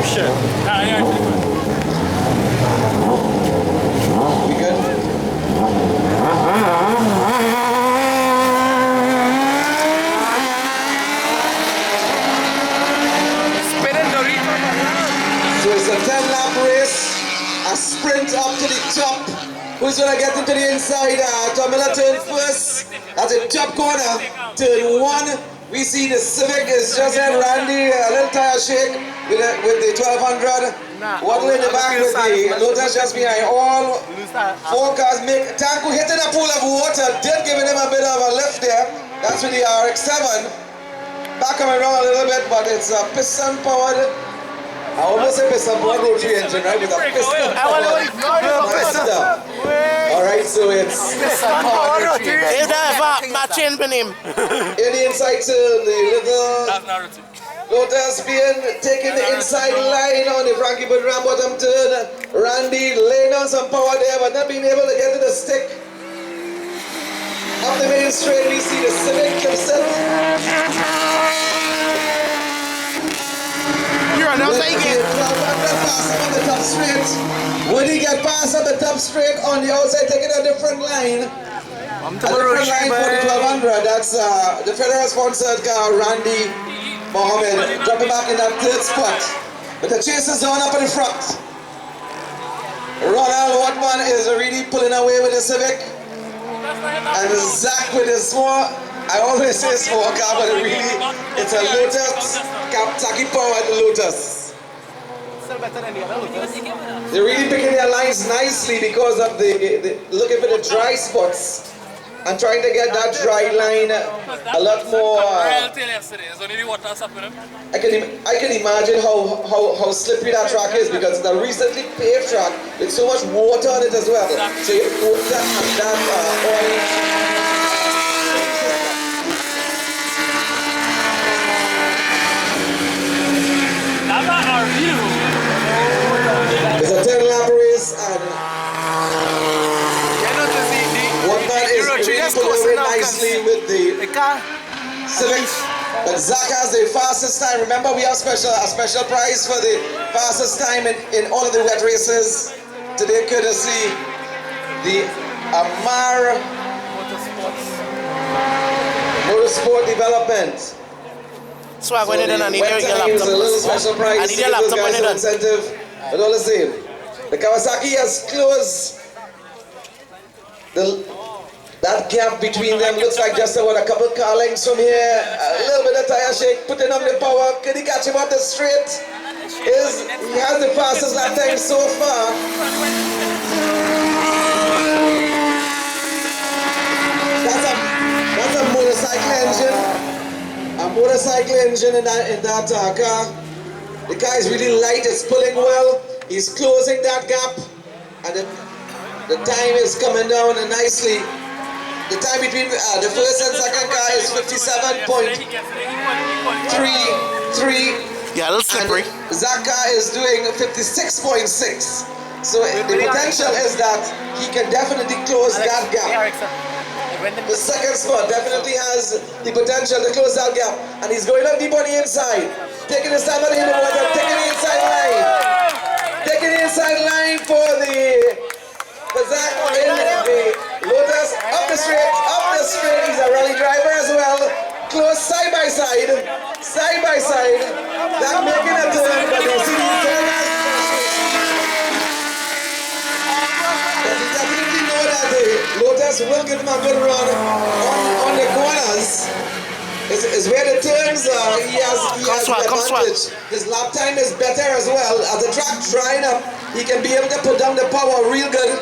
shit. Nah, yeah, we good? So it's a 10-lap race, a sprint up to the top. Who's gonna get into the inside? Tomila turn first. That's a top corner. Turn 1. We see the Civic is just at Randy, a little tire shake with the 1200. Waddle in the back with the Lotus just behind. All 4 cars make. Tanku hitting a pool of water, did giving him a bit of a lift there. That's with the RX-7. Back coming around a little bit, but it's a piston powered. I almost say piston powered rotary engine, right? With a piston powered Mazda. Alright, so it's piston powered rotary engine. Matching with him. In the inside turn, the little Lotus being taking the inside line on the Frankie Bud Ram bottom turn. Randy laying on some power there, but not being able to get to the stick. Up the main straight, we see the Civic clips it. On the top straight. Would he get past on the top straight on the outside, taking a different line? A different line for the 1200. That's the federal sponsored car, Randy Mohammed, dropping back in that 3rd spot. But the chasers on up in the front. Ronald Watman is really pulling away with the Civic. And Zach with his small, I always say small car, but really, it's a Lotus, Kawasaki powered Lotus. They're really picking their lines nicely because of the looking for the dry spots and trying to get that dry line a lot more. I can imagine how slippery that track is because it's a recently paved track with so much water on it as well. So you put that oil. It's a 10-lap race and Watman is really pulling away nicely with the Civic. But Zach has the fastest time. Remember, we have a special prize for the fastest time in all of the wet races. Today, courtesy the Amar Motorsport Development. So I need a little special prize. I need a laptop when it's incentive, but all the same. The Kawasaki has closed that gap between them. Looks like just about a couple car lengths from here. A little bit of tire shake, putting on the power. Can he catch him up the straight? He has the fastest lap time so far. That's a motorcycle engine. A motorcycle engine in that car. The car is really light, it's pulling well. He's closing that gap. And the time is coming down nicely. The time between the first and second car is 57.33. Yeah, a little slippery. Zaka is doing 56.6. So the potential is that he can definitely close that gap. The second spot definitely has the potential to close that gap. And he's going up deep on the inside. Taking his time in the water, taking the inside line. Taking the inside line for Zach in the Lotus. Up the straight. He's a rally driver as well. Close side by side. That making a turn, but you see the turn has but you definitely know that the Lotus will give him a good run on the corners. Is where the turns are. He has the advantage. His lap time is better as well. As the track drying up, he can be able to put down the power real good.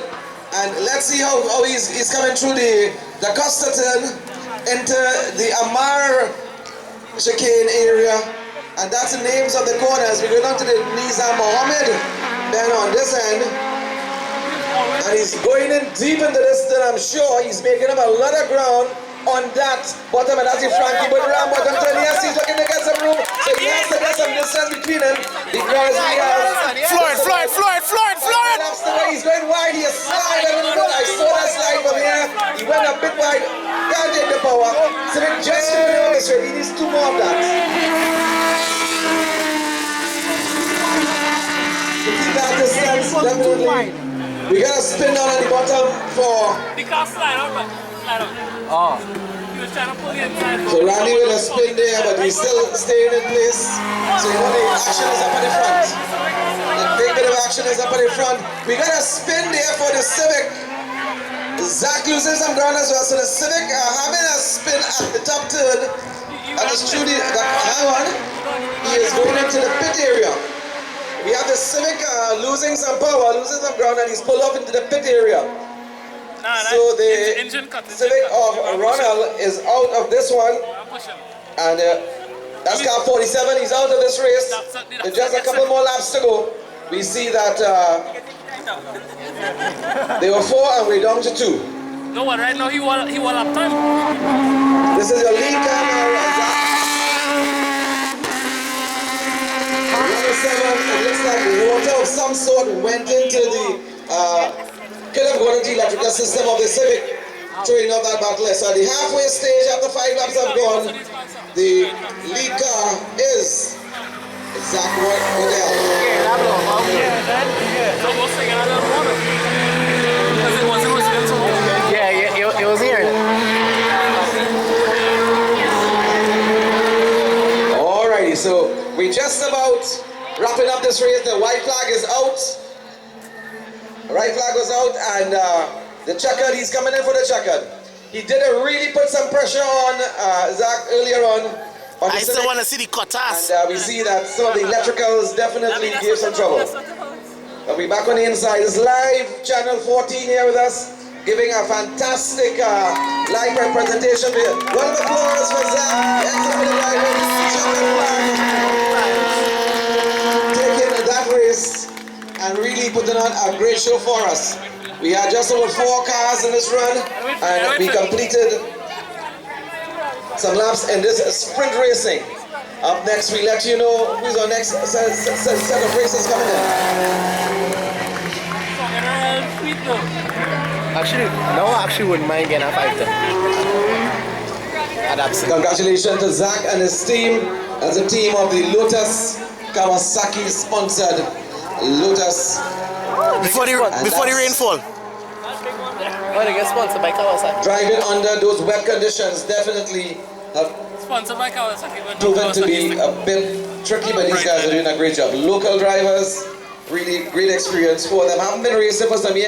And let's see how he's coming through the Costa turn into the Amar chicane area. And that's the names of the corners. We're going on to the Nizam Mohammed then on this end. And he's going in deep into this turn. I'm sure he's making up a lot of ground on that bottom, and that's the Frankie Bud Ram bottom turn. Yes, he's looking to get some room, so he has to get some distance between them. Because we have Floyd. That's the way he's going wide. He is sliding. I saw that slide from here. He went a bit wide. Can't take the power. So then just to the straight, he needs 2 more of that. guys, definitely. We got a spin down at the bottom for. The car slide out, man. Slide out. Oh. He was trying to pull you inside. So Randy with a spin there, but he's still staying in place. So you know the action is up at the front. The big bit of action is up at the front. We got a spin there for the Civic. Zach losing some ground as well. So the Civic having a spin at the top turn. And it's truly, hang on. He is going into the pit area. We have the Civic losing some power, losing some ground, and he's pulled off into the pit area. So the Civic of Ronald is out of this one. And that's car 47, he's out of this race. With just a couple more laps to go. We see that they were 4 and we're down to 2. No one right now, he won up time. This is your lead car now. 7, it looks like water of some sort went into the could have gone into the electrical system of the Civic, throwing out that battle. So at the halfway stage, after 5 laps have gone, the lead car is Zach Waddell. Yeah, it was here. Alrighty, so we just about wrapping up this race. The white flag is out. The white flag was out, and the checkered, he's coming in for the checkered. He did really put some pressure on Zach earlier on I still want to see the cutters. And we see that some of the electricals definitely gave some trouble. But we're back on the inside. It's live, channel 14 here with us, giving a fantastic live presentation. Round of applause for Zach. Excellent for the drivers. Taking that race and really putting on a great show for us. We had just over 4 cars in this run, and we completed some laps in this sprint racing. Up next, we let you know who's our next set of races coming in. Actually wouldn't mind getting a 5-10. Congratulations to Zach and his team as a team of the Lotus Kawasaki sponsored Lotus. Before the rainfall. Oh, they get sponsored by Kawasaki. Driving under those wet conditions definitely have Sponsored by Kawasaki. proven to be a bit tricky, but these guys are doing a great job. Local drivers, really great experience for them. Haven't been racing for some years.